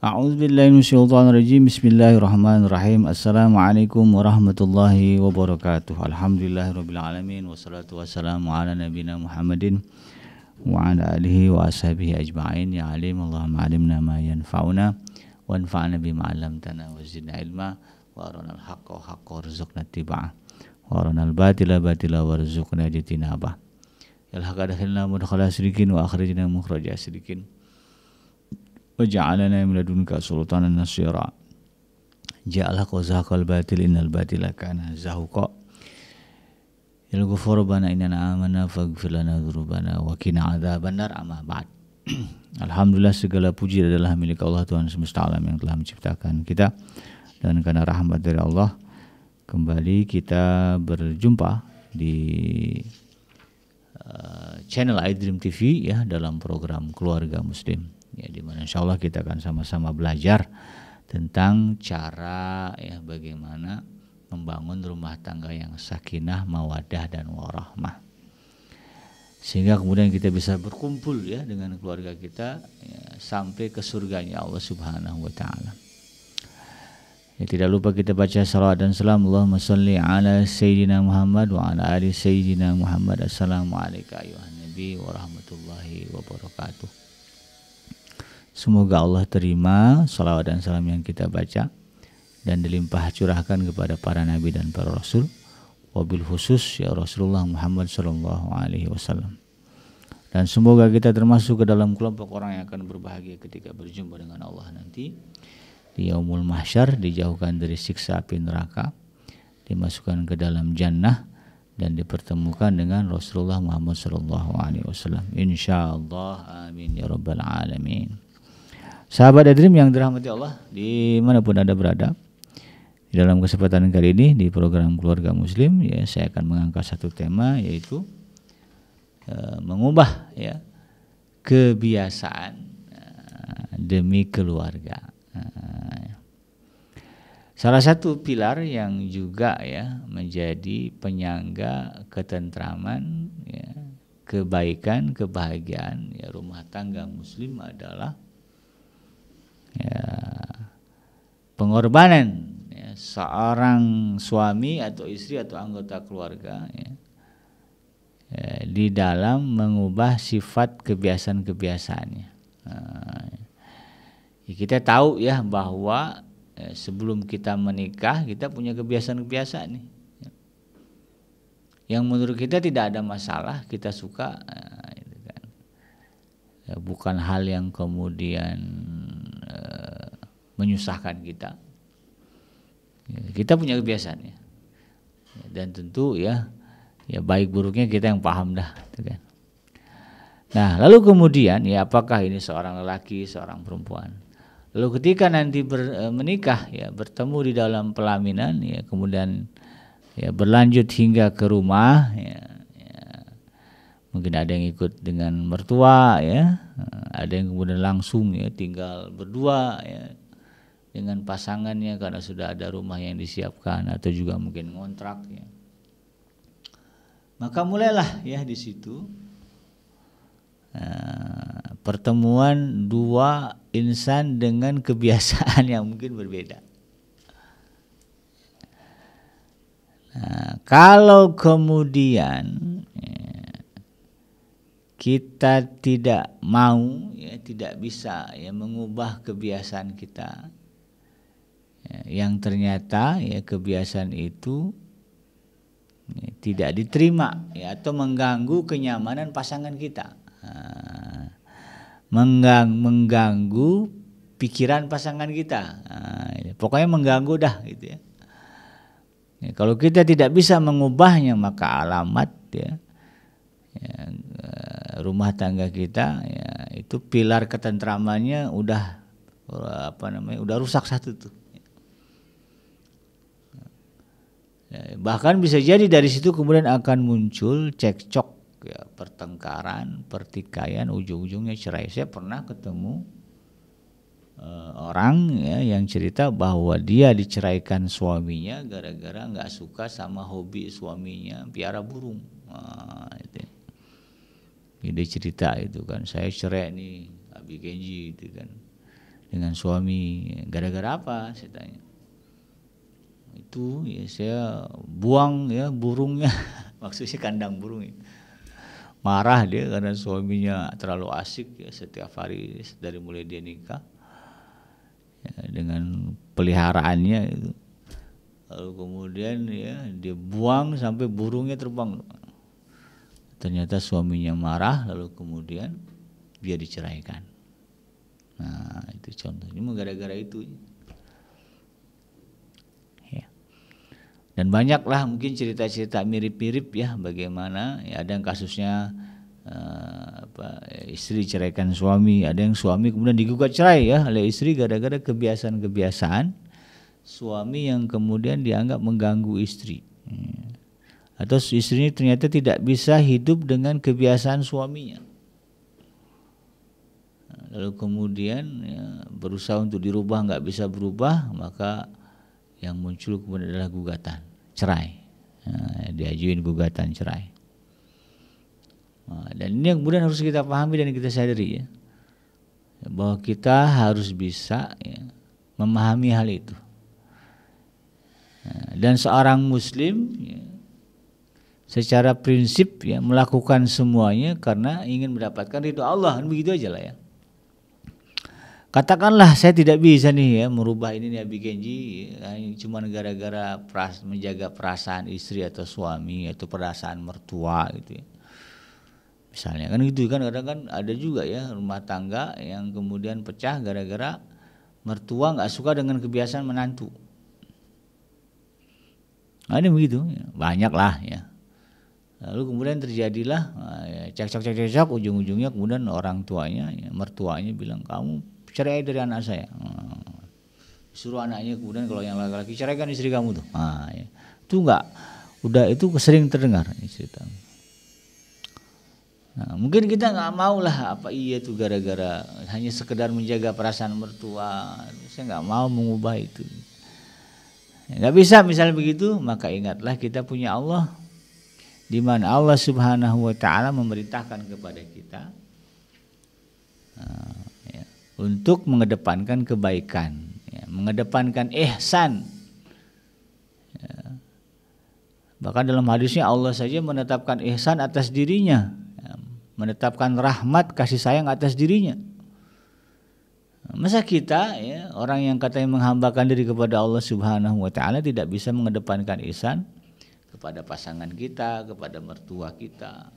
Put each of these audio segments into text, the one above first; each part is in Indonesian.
A'udzubillahi minasyaitonirrajim. Bismillahirrahmanirrahim. Assalamualaikum warahmatullahi wabarakatuh. Alhamdulillahirabbil alamin wassalatu wassalamu ala nabiyyina Muhammadin wa ala alihi wa ashabihi ajma'in. Ya alim Allahumma alimna ma yanfa'una wanfa'na bima 'allamtana wa zidna ilma wa arinal haqqa haqqan warzuqna ittiba'ah wa arinal batila batila warzuqna ijtinabah. Ya haqqa dakhilna mudkhala sidqin wa akhrijna mukhraja sidqin waja'alana min ladunka sultanan nasira. Ja'alha qazaqal batil innal batila kana zahuqa. Ya ghafur bana inna amanna faghfir lana dzunubana wa qina adzabannar. Amma ba'd. Alhamdulillah, segala puji adalah milik Allah Tuhan semesta alam yang telah menciptakan kita, dan karena rahmat dari Allah kembali kita berjumpa di channel iDream TV ya, dalam program Keluarga Muslim ya, di mana insyaallah kita akan sama-sama belajar tentang cara ya bagaimana membangun rumah tangga yang sakinah, mawaddah dan warahmah, sehingga kemudian kita bisa berkumpul ya dengan keluarga kita ya, sampai ke surganya Allah Subhanahu wa taala. Ya, tidak lupa kita baca salawat dan salam. Allahumma shalli ala sayyidina Muhammad wa ala ali sayyidina Muhammad. Assalamualaikum ayuhan nabi wa rahmatullahi wabarakatuh. Semoga Allah terima salawat dan salam yang kita baca dan dilimpah curahkan kepada para nabi dan para rasul, wabil khusus ya Rasulullah Muhammad sallallahu alaihi wasallam. Dan semoga kita termasuk ke dalam kelompok orang yang akan berbahagia ketika berjumpa dengan Allah nanti di yaumul mahsyar, dijauhkan dari siksa api neraka, dimasukkan ke dalam jannah dan dipertemukan dengan Rasulullah Muhammad sallallahu alaihi wasallam. Insyaallah, amin ya rabbal alamin. Sahabat iDream yang dirahmati Allah dimanapun Anda berada, di dalam kesempatan kali ini di program Keluarga Muslim ya, saya akan mengangkat satu tema, yaitu mengubah ya kebiasaan demi keluarga. Salah satu pilar yang juga ya menjadi penyangga ketentraman ya, kebaikan, kebahagiaan ya rumah tangga muslim adalah ya pengorbanan ya, seorang suami atau istri atau anggota keluarga ya, di dalam mengubah sifat kebiasaan-kebiasaannya. Ya, kita tahu ya bahwa sebelum kita menikah kita punya kebiasaan-kebiasaan nih ya, yang menurut kita tidak ada masalah, kita suka gitu kan. Ya, bukan hal yang kemudian menyusahkan kita. Ya, kita punya kebiasaannya. Ya, dan tentu ya baik buruknya kita yang paham dah gitu kan. Nah, lalu kemudian ya apakah ini seorang lelaki, seorang perempuan? Lalu ketika nanti menikah ya, bertemu di dalam pelaminan ya, kemudian ya berlanjut hingga ke rumah ya, mungkin ada yang ikut dengan mertua ya, ada yang kemudian langsung ya tinggal berdua ya dengan pasangannya karena sudah ada rumah yang disiapkan, atau juga mungkin ngontrak ya. Maka mulailah ya di situ pertemuan dua insan dengan kebiasaan yang mungkin berbeda. Nah, kalau kemudian kita tidak mau ya, tidak bisa ya mengubah kebiasaan kita ya, yang ternyata ya kebiasaan itu ya, tidak diterima ya, atau mengganggu kenyamanan pasangan kita, mengganggu pikiran pasangan kita, pokoknya mengganggu dah gitu ya. Ya, kalau kita tidak bisa mengubahnya, maka alamat ya rumah tangga kita ya itu pilar ketentramannya udah udah rusak satu tuh. Ya, bahkan bisa jadi dari situ kemudian akan muncul cekcok ya, pertengkaran, pertikaian, ujung-ujungnya cerai. Saya pernah ketemu orang ya yang cerita bahwa dia diceraikan suaminya gara-gara nggak suka sama hobi suaminya piara burung. Nah, itu. Dia cerita itu kan, saya cerai nih Abi Kenji itu kan. dengan suami. Gara-gara apa? Saya tanya. Itu ya saya buang ya burungnya, maksudnya kandang burung. Marah dia karena suaminya terlalu asik ya, setiap hari dari mulai dia nikah ya, dengan peliharaannya itu. Lalu kemudian ya dia buang sampai burungnya terbang. Ternyata suaminya marah, lalu kemudian dia diceraikan. Nah itu contohnya, gara-gara itu. Ya. Dan banyaklah mungkin cerita-cerita mirip-mirip ya, bagaimana ya, ada yang kasusnya istri ceraikan suami, ada yang suami kemudian digugat cerai ya oleh istri gara-gara kebiasaan-kebiasaan suami yang kemudian dianggap mengganggu istri. Atau istrinya ternyata tidak bisa hidup dengan kebiasaan suaminya. Lalu kemudian ya, berusaha untuk dirubah, nggak bisa berubah, maka yang muncul kemudian adalah gugatan cerai. Nah, diajuin gugatan cerai. Nah, dan ini yang kemudian harus kita pahami dan kita sadari ya, bahwa kita harus bisa ya, memahami hal itu. Nah, dan seorang muslim ya, secara prinsip ya melakukan semuanya karena ingin mendapatkan ridho Allah, begitu aja lah ya. Katakanlah saya tidak bisa nih ya merubah ini nih Abi Kenji ya, cuma gara-gara menjaga perasaan istri atau suami atau perasaan mertua gitu ya. Misalnya kan gitu kan, kadang kan ada juga ya rumah tangga yang kemudian pecah gara-gara mertua nggak suka dengan kebiasaan menantu. Nah, ini begitu ya, banyak lah ya. Lalu kemudian terjadilah cekcok, ujung-ujungnya kemudian orang tuanya, ya, mertuanya bilang kamu cerai dari anak saya. Suruh anaknya kemudian kalau yang laki-laki ceraikan istri kamu tuh. Ya. Itu enggak, udah itu sering terdengar ini cerita. Nah, mungkin kita nggak mau lah apa iya tuh gara-gara hanya sekedar menjaga perasaan mertua, saya nggak mau mengubah itu. Nggak bisa misalnya begitu, maka ingatlah kita punya Allah, di mana Allah Subhanahu wa taala memerintahkan kepada kita ya, untuk mengedepankan kebaikan, ya, mengedepankan ihsan. Ya. Bahkan dalam hadisnya Allah saja menetapkan ihsan atas dirinya, ya, menetapkan rahmat kasih sayang atas dirinya. Masa kita ya, orang yang katanya menghambakan diri kepada Allah Subhanahu wa taala tidak bisa mengedepankan ihsan kepada pasangan kita, kepada mertua kita.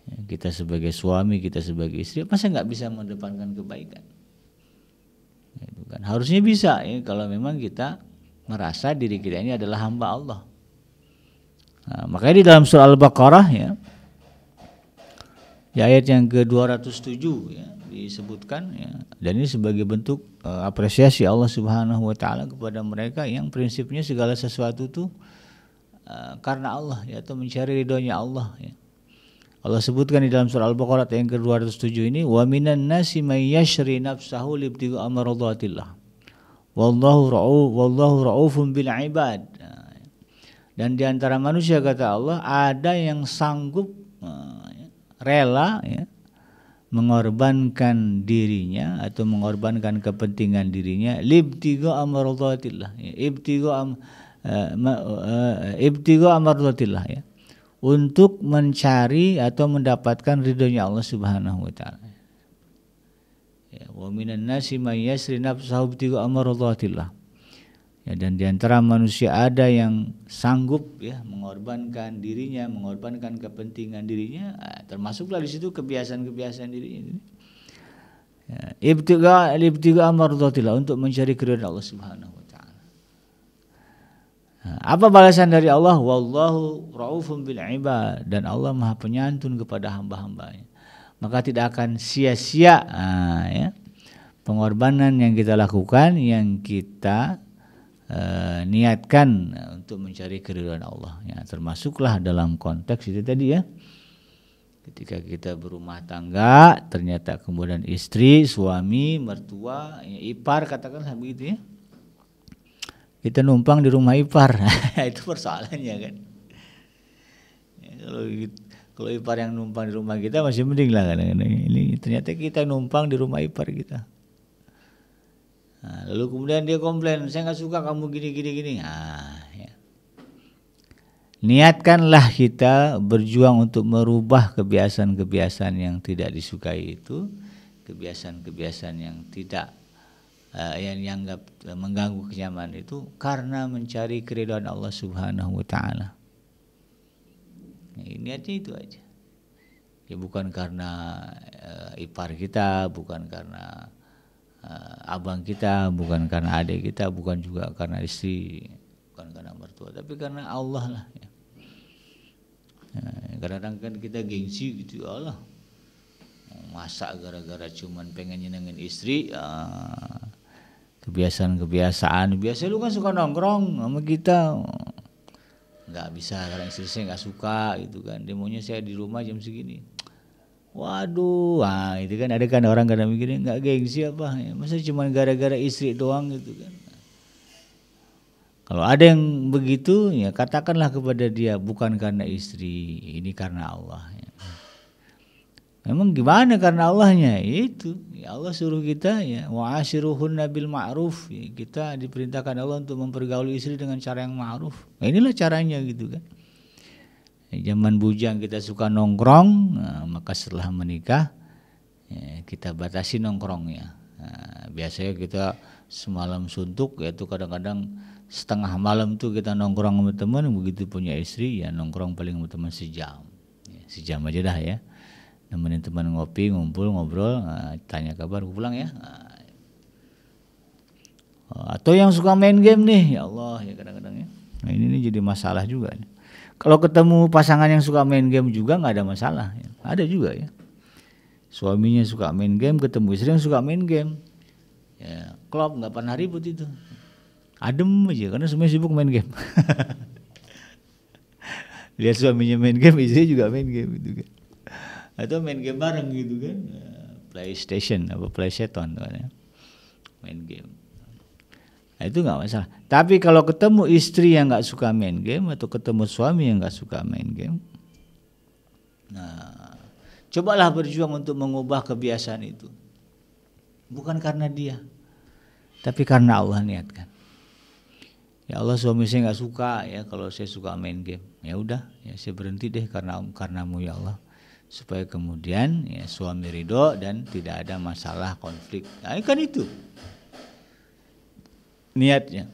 Ya, kita sebagai suami, kita sebagai istri, masa nggak bisa mengedepankan kebaikan? Itu kan harusnya bisa ya, kalau memang kita merasa diri kita ini adalah hamba Allah. Nah, makanya di dalam surah Al-Baqarah ya, di ayat yang ke-207 ya, disebutkan ya, dan ini sebagai bentuk apresiasi Allah Subhanahu wa taala kepada mereka yang prinsipnya segala sesuatu itu karena Allah ya, atau mencari ridhonya Allah ya. Allah sebutkan di dalam surah Al-Baqarah yang ke-207 ini, wa minan nasi may yashri nafsahu libtigha amradatillah wallahu raufun bil ibad. Dan di antara manusia kata Allah ada yang sanggup rela ya, mengorbankan dirinya atau mengorbankan kepentingan dirinya libtigha amradatillah ya, ibtigha amradatillah ya, untuk mencari atau mendapatkan ridhonya Allah Subhanahu wa taala. Ya, wa minan nasi may yasri nafsahu ibtigha amradatillah. Ya, dan di antara manusia ada yang sanggup ya mengorbankan dirinya, mengorbankan kepentingan dirinya, termasuklah di situ kebiasaan-kebiasaan dirinya. Ya, ibtigha amradatillah, untuk mencari keridhaan Allah Subhanahu wa taala. Nah, apa balasan dari Allah? Wallahu raufun bil ibad, dan Allah Maha penyantun kepada hamba-hambanya. Maka tidak akan sia-sia ya, pengorbanan yang kita lakukan, yang kita niatkan untuk mencari keridhaan Allah ya, termasuklah dalam konteks itu tadi ya, ketika kita berumah tangga ternyata kemudian istri, suami, mertua, ya, ipar katakanlah begitu ya, kita numpang di rumah ipar itu persoalannya kan ya, kalau ipar yang numpang di rumah kita masih mending lah, kadang-kadang ini ternyata kita numpang di rumah ipar kita Lalu kemudian dia komplain, saya nggak suka kamu gini. Ya. Niatkanlah kita berjuang untuk merubah kebiasaan-kebiasaan yang tidak disukai itu, kebiasaan-kebiasaan yang tidak yang dianggap mengganggu kenyamanan itu, karena mencari keridhaan Allah Subhanahu wa taala. Niatnya itu aja. Ya bukan karena ipar kita, bukan karena abang kita, bukan karena adik kita, bukan juga karena istri, bukan karena mertua, tapi karena Allah lah ya. Kadang-kadang kan kita gengsi gitu, ya Allah, masa gara-gara cuman pengen nyenengin istri, kebiasaan biasa lu kan suka nongkrong sama kita, nggak bisa karena istri saya nggak suka gitu kan, dia maunya saya di rumah jam segini. Waduh, itu kan ada kan orang kadang mikirnya nggak gengsi apa ya, masa cuma gara-gara istri doang gitu kan. Kalau ada yang begitu ya katakanlah kepada dia, bukan karena istri, ini karena Allah ya. Memang gimana karena Allahnya? Itu ya Allah suruh kita ya, wa'ashiruhunna bil ma'ruf ya, kita diperintahkan Allah untuk mempergauli istri dengan cara yang ma'ruf. Nah, inilah caranya gitu kan. Zaman bujang kita suka nongkrong, maka setelah menikah ya, kita batasi nongkrongnya. Biasanya kita semalam suntuk, yaitu kadang-kadang setengah malam tuh kita nongkrong sama teman, begitu punya istri ya nongkrong paling sama teman sejam, sejam aja dah ya, nemenin teman ngopi, ngumpul, ngobrol, tanya kabar, pulang ya. Atau yang suka main game nih, ya Allah ya kadang-kadang ya. Nah ini jadi masalah juga nih. Kalau ketemu pasangan yang suka main game juga nggak ada masalah, ya. Ada juga ya. Suaminya suka main game, ketemu istri yang suka main game, ya klop, nggak pernah ribut itu, adem aja karena semuanya sibuk main game. Lihat suaminya main game, istri juga main game gitu kan. Atau main game bareng gitu kan, PlayStation apa PlayStation kan ya, main game. Nah, itu nggak masalah. Tapi kalau ketemu istri yang nggak suka main game atau ketemu suami yang nggak suka main game, nah cobalah berjuang untuk mengubah kebiasaan itu. Bukan karena dia, tapi karena Allah niatkan. Ya Allah, suami saya nggak suka ya kalau saya suka main game. Ya udah, ya saya berhenti deh karenamu ya Allah, supaya kemudian ya suami ridho dan tidak ada masalah konflik. Nah, kan itu niatnya.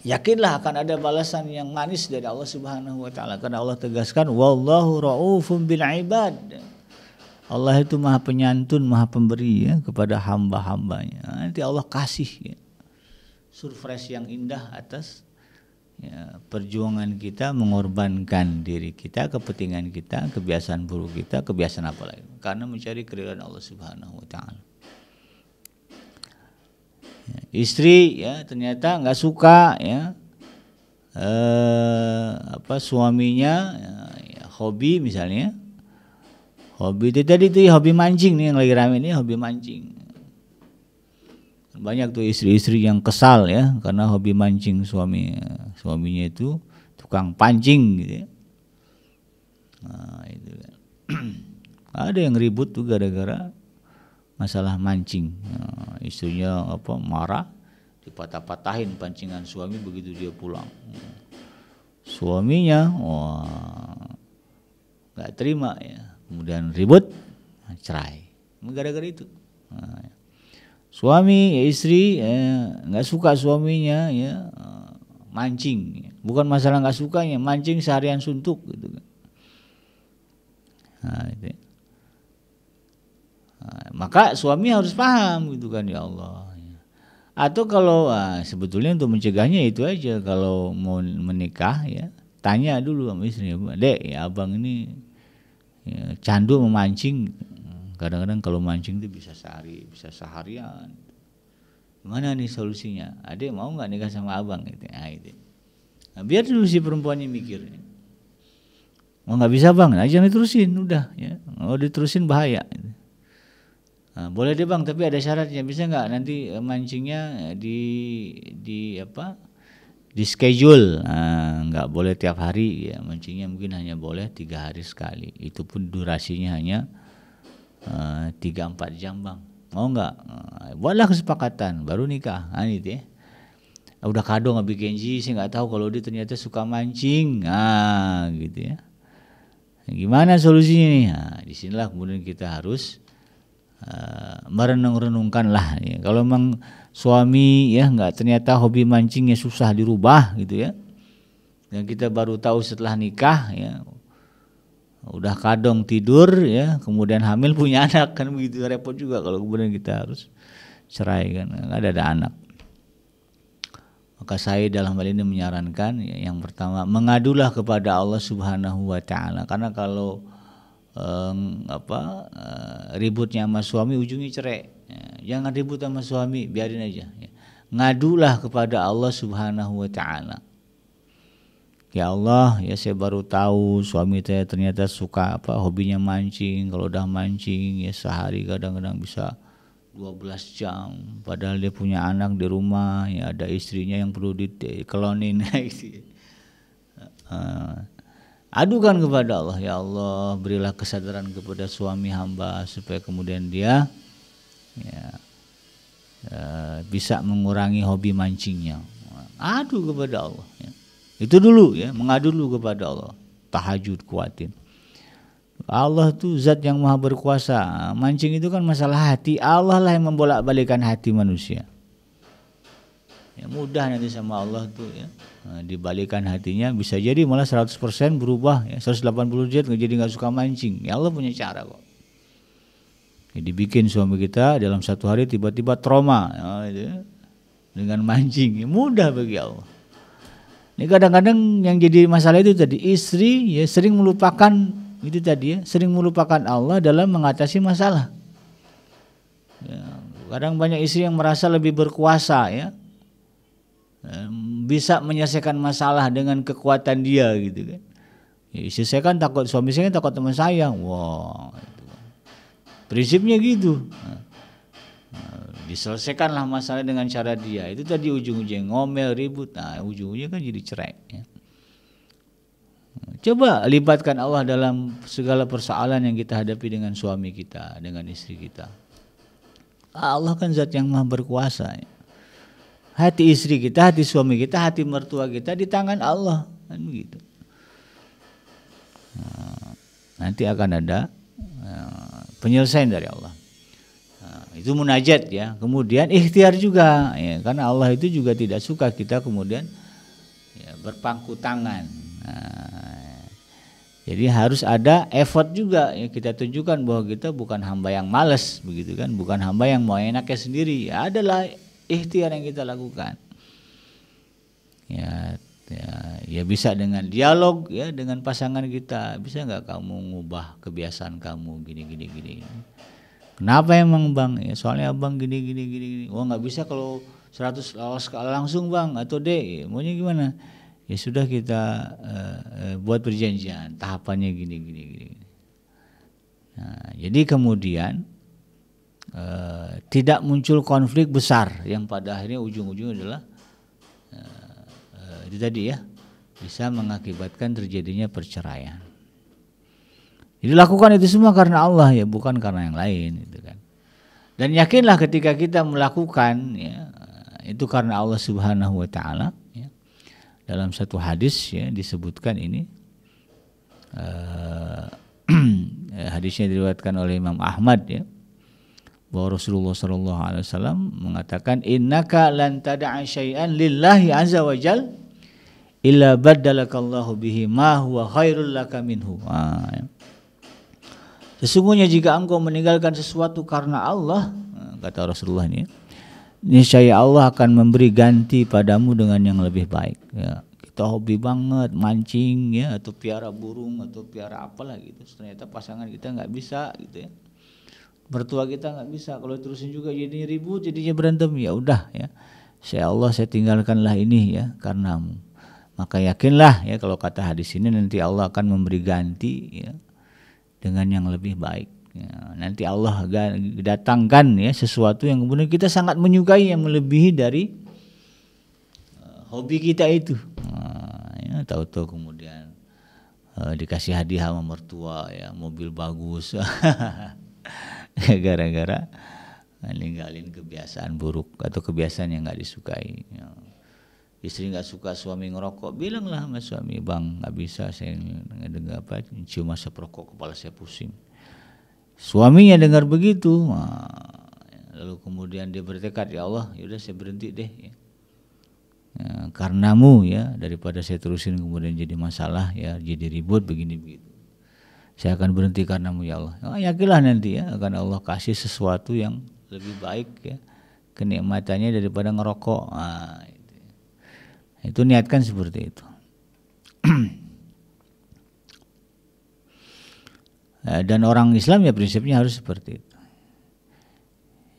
Yakinlah akan ada balasan yang manis dari Allah Subhanahu wa taala, karena Allah tegaskan wallahu raufum bil ibad. Allah itu Maha Penyantun, Maha Pemberi ya kepada hamba-hambanya. Nanti Allah kasih ya surprise yang indah atas ya, perjuangan kita mengorbankan diri kita, kepentingan kita, kebiasaan buruk kita, kebiasaan apa lagi, karena mencari keridhaan Allah Subhanahu wa taala. Ya, istri ya ternyata nggak suka ya suaminya ya, hobi misalnya, hobi itu tadi itu hobi mancing nih yang lagi rame ini, hobi mancing. Banyak tuh istri-istri yang kesal ya karena hobi mancing suaminya itu tukang pancing gitu ya. Nah, itu kan. Ada yang ribut tuh gara-gara masalah mancing. Nah, istrinya marah, dipatah-patahin pancingan suami begitu dia pulang. Suaminya nggak terima ya, kemudian ribut, cerai. Gara-gara itu. Nah, suami istri nggak suka suaminya ya mancing, bukan masalah nggak sukanya, mancing seharian suntuk gitu kan. Nah, itu. Maka suami harus paham gitu kan, ya Allah. Atau kalau sebetulnya untuk mencegahnya itu aja, kalau mau menikah ya tanya dulu sama istrinya, Dek ya abang ini ya, candu memancing. Kadang-kadang kalau mancing itu bisa sehari, bisa seharian. Gimana nih solusinya? Adek mau nggak nikah sama abang? Gitu. Nah, biar dulu si perempuannya mikir. Mau nggak bisa bang? Nah, jangan diterusin, udah ya. Mau diterusin bahaya. Gitu. Nah, boleh deh bang, tapi ada syaratnya. Bisa nggak nanti mancingnya di schedule. Nah, nggak boleh tiap hari ya. Mancingnya mungkin hanya boleh 3 hari sekali. Itu pun durasinya hanya 3-4 jam bang. mau nggak? Buatlah kesepakatan, baru nikah. Nah, gitu ya. Udah kado nggak bikin janji, saya nggak tahu kalau dia ternyata suka mancing, gitu ya. Gimana solusinya nih? Nah, disinilah kemudian kita harus merenung-renungkan lah. Ya. Kalau memang suami ya nggak ternyata hobi mancingnya susah dirubah gitu ya, dan kita baru tahu setelah nikah ya, udah kadong tidur ya, kemudian hamil punya anak, kan begitu repot juga kalau kemudian kita harus cerai kan, nggak ada anak. Maka saya dalam hal ini menyarankan ya, yang pertama mengadulah kepada Allah Subhanahu wa taala, karena kalau ributnya sama suami ujungnya cerai. Ya, jangan ribut sama suami, biarin aja ya. Ngadulah kepada Allah Subhanahu wa taala. Ya Allah, ya saya baru tahu suami saya ternyata suka hobinya mancing. Kalau udah mancing ya sehari kadang-kadang bisa 12 jam, padahal dia punya anak di rumah, ya ada istrinya yang perlu dikelonin. Adukan kepada Allah, ya Allah berilah kesadaran kepada suami hamba supaya kemudian dia ya, bisa mengurangi hobi mancingnya. Adu kepada Allah ya. Itu dulu ya, mengadu dulu kepada Allah. Tahajud, kuatin. Allah tuh zat yang maha berkuasa. Mancing itu kan masalah hati. Allah lah yang membolak-balikan hati manusia. Ya, mudah nanti sama Allah tuh ya. Dibalikan hatinya, bisa jadi malah 100% berubah ya, 180 derajat jadi nggak suka mancing. Ya Allah punya cara kok. Ya, dibikin suami kita dalam satu hari tiba-tiba trauma ya, dengan mancing. Ya, mudah bagi Allah. Ini kadang-kadang yang jadi masalah itu tadi, istri ya sering melupakan itu tadi ya, sering melupakan Allah dalam mengatasi masalah. Ya, kadang banyak istri yang merasa lebih berkuasa ya, bisa menyelesaikan masalah dengan kekuatan dia gitu kan. Ya, istri saya kan takut, suami saya kan takut teman saya. Wah, itu kan. Prinsipnya gitu. Diselesaikanlah masalah dengan cara dia. Itu tadi ujung-ujungnya ngomel, ribut. Nah, ujung-ujungnya kan jadi cerai ya. Coba libatkan Allah dalam segala persoalan yang kita hadapi dengan suami kita, dengan istri kita. Allah kan zat yang maha berkuasa ya. Hati istri kita, hati suami kita, hati mertua kita di tangan Allah, kan begitu. Nanti akan ada penyelesaian dari Allah. Itu munajat ya. Kemudian ikhtiar juga ya, karena Allah itu juga tidak suka kita kemudian ya, berpangku tangan. Jadi harus ada effort juga ya, kita tunjukkan bahwa kita bukan hamba yang malas begitu kan, bukan hamba yang mau enaknya sendiri. Ya, adalah ikhtiar yang kita lakukan. Ya bisa dengan dialog ya dengan pasangan kita. Bisa nggak kamu ngubah kebiasaan kamu gini. Kenapa emang bang? Ya, soalnya abang gini. Wah nggak bisa kalau 100 langsung bang, atau dek maunya gimana? Ya sudah kita buat perjanjian, tahapannya gini. Nah, jadi kemudian tidak muncul konflik besar yang pada akhirnya ujung-ujungnya adalah itu tadi ya, bisa mengakibatkan terjadinya perceraian. Jadi lakukan itu semua karena Allah ya, bukan karena yang lain gitu kan. Dan yakinlah ketika kita melakukan ya, itu karena Allah Subhanahu wa taala ya. Dalam satu hadis ya disebutkan ini hadisnya diriwayatkan oleh Imam Ahmad ya, bahwa Rasulullah sallallahu alaihi wasallam mengatakan innaka lan tad'a syai'an lillahi azza wa jal illa baddalakallahu bihi ma huwa khairul laka minhu. Ya. Sesungguhnya jika engkau meninggalkan sesuatu karena Allah, kata Rasulullah ini, niscaya Allah akan memberi ganti padamu dengan yang lebih baik. Ya, kita hobi banget mancing ya, atau piara burung atau piara apalah gitu. Ternyata pasangan kita nggak bisa gitu ya. Mertua kita nggak bisa. Kalau terusin juga jadinya ribut, jadinya berantem. Ya udah ya. Ya Allah, saya tinggalkanlah ini ya karenamu. Maka yakinlah ya, kalau kata hadis ini nanti Allah akan memberi ganti ya dengan yang lebih baik. Ya, nanti Allah datangkan ya sesuatu yang kemudian kita sangat menyukai, yang melebihi dari hobi kita itu. Ya, tahu-tahu kemudian dikasih hadiah sama mertua ya, mobil bagus. Gara-gara ninggalin kebiasaan buruk atau kebiasaan yang nggak disukai. Ya. Istri nggak suka suami ngerokok, bilanglah sama suami, bang nggak bisa saya dengar apa, cium asap rokok kepala saya pusing. Suaminya dengar begitu, lalu kemudian dia bertekad, ya Allah, yaudah saya berhenti deh. Ya. Ya, karenamu ya, daripada saya terusin kemudian jadi masalah ya, jadi ribut begini begitu. Saya akan berhenti karenamu ya Allah. Yakinlah nanti ya akan Allah kasih sesuatu yang lebih baik ya, kenikmatannya daripada ngerokok. Itu niatkan seperti itu. Dan orang Islam ya prinsipnya harus seperti itu.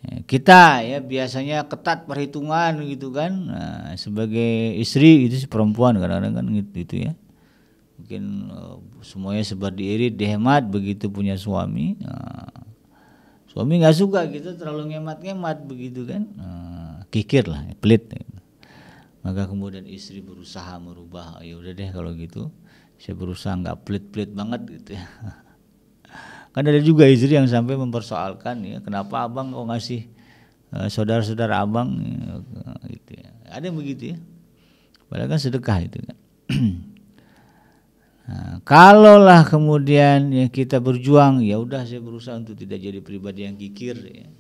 Kita ya biasanya ketat perhitungan gitu kan. Sebagai istri itu si perempuan kadang-kadang kan gitu ya. Mungkin semuanya sebar diirit, dihemat, begitu punya suami. Suami nggak suka gitu, terlalu ngemat-ngemat begitu kan. Kikir lah, pelit. Maka kemudian istri berusaha merubah, ya udah deh kalau gitu saya berusaha nggak pelit-pelit banget gitu ya. Kan ada juga istri yang sampai mempersoalkan ya, kenapa abang kok ngasih saudara-saudara abang gitu ya. Ada yang begitu ya, padahal kan sedekah itu kan. Nah, kalaulah kemudian ya kita berjuang, ya udah saya berusaha untuk tidak jadi pribadi yang kikir ya.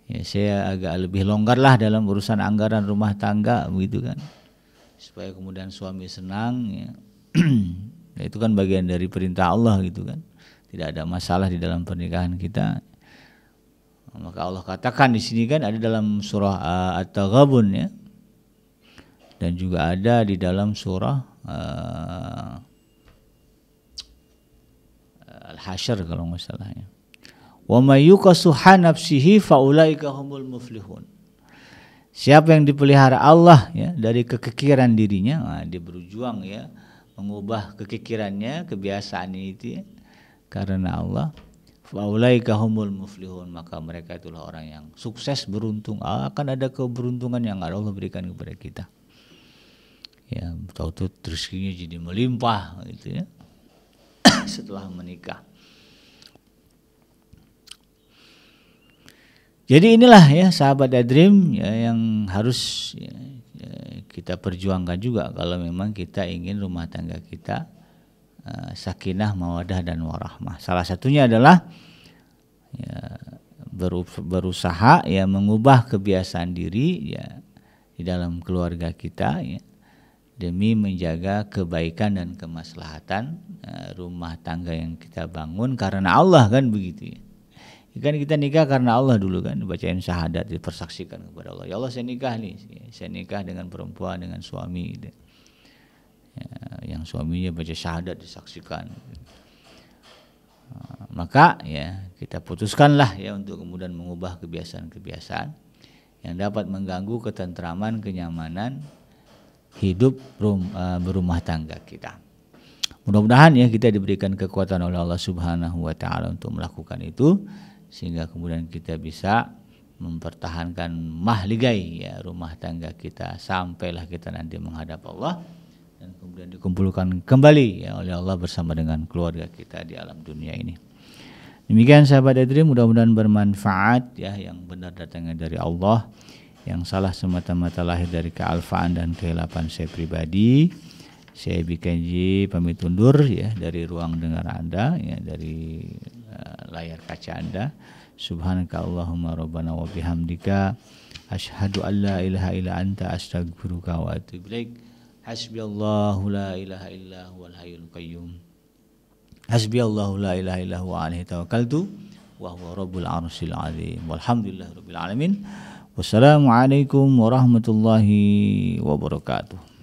Ya saya agak lebih longgar lah dalam urusan anggaran rumah tangga begitu kan, supaya kemudian suami senang ya. Nah, itu kan bagian dari perintah Allah gitu kan, tidak ada masalah di dalam pernikahan kita. Maka Allah katakan di sini kan ada dalam surah At-Taghabun ya, dan juga ada di dalam surah Al-Hasyr kalau nggak salah ya. Wa may yuqasuha nafsihi faulaika humul muflihun. Siapa yang dipelihara Allah ya dari kekikiran dirinya, dia berjuang ya mengubah kekikirannya, kebiasaan itu ya, karena Allah, faulaika humul muflihun, maka mereka itulah orang yang sukses, beruntung. Akan ada keberuntungan yang Allah berikan kepada kita. Ya, tahu-tahu rezekinya jadi melimpah gitu ya. Setelah menikah. Jadi inilah ya sahabat Adrim ya, yang harus ya, kita perjuangkan juga kalau memang kita ingin rumah tangga kita sakinah, mawadah dan warahmah. Salah satunya adalah ya, berusaha ya mengubah kebiasaan diri ya di dalam keluarga kita ya, demi menjaga kebaikan dan kemaslahatan rumah tangga yang kita bangun karena Allah kan begitu ya. Kan kita nikah karena Allah dulu kan, bacain syahadat, dipersaksikan kepada Allah. Ya Allah saya nikah nih, saya nikah dengan perempuan, dengan suami gitu. Ya, yang suaminya baca syahadat disaksikan. Maka ya kita putuskanlah ya untuk kemudian mengubah kebiasaan-kebiasaan yang dapat mengganggu ketentraman, kenyamanan hidup berumah tangga kita. Mudah-mudahan ya kita diberikan kekuatan oleh Allah Subhanahu wa taala untuk melakukan itu, sehingga kemudian kita bisa mempertahankan mahligai ya rumah tangga kita sampailah kita nanti menghadap Allah dan kemudian dikumpulkan kembali ya oleh Allah bersama dengan keluarga kita di alam dunia ini. Demikian sahabat Adrim, mudah-mudahan bermanfaat ya, yang benar datangnya dari Allah, yang salah semata-mata lahir dari kealfaan dan kehilapan saya pribadi. Saya BKJ pamit undur ya dari ruang dengar Anda ya, dari layar kaca Anda. Subhanaka Allahumma rabbana wa bihamdika asyhadu an la ilaha illa anta astaghfiruka wa atubu ilaik. Hasbiyallahu la ilaha illa huwal hayyul qayyum. Hasbiyallahu la ilaha illa huwa alaihi tawakkaltu wa huwa rabbul arsyil azim. Walhamdulillahirabbil alamin. Wassalamualaikum warahmatullahi wabarakatuh.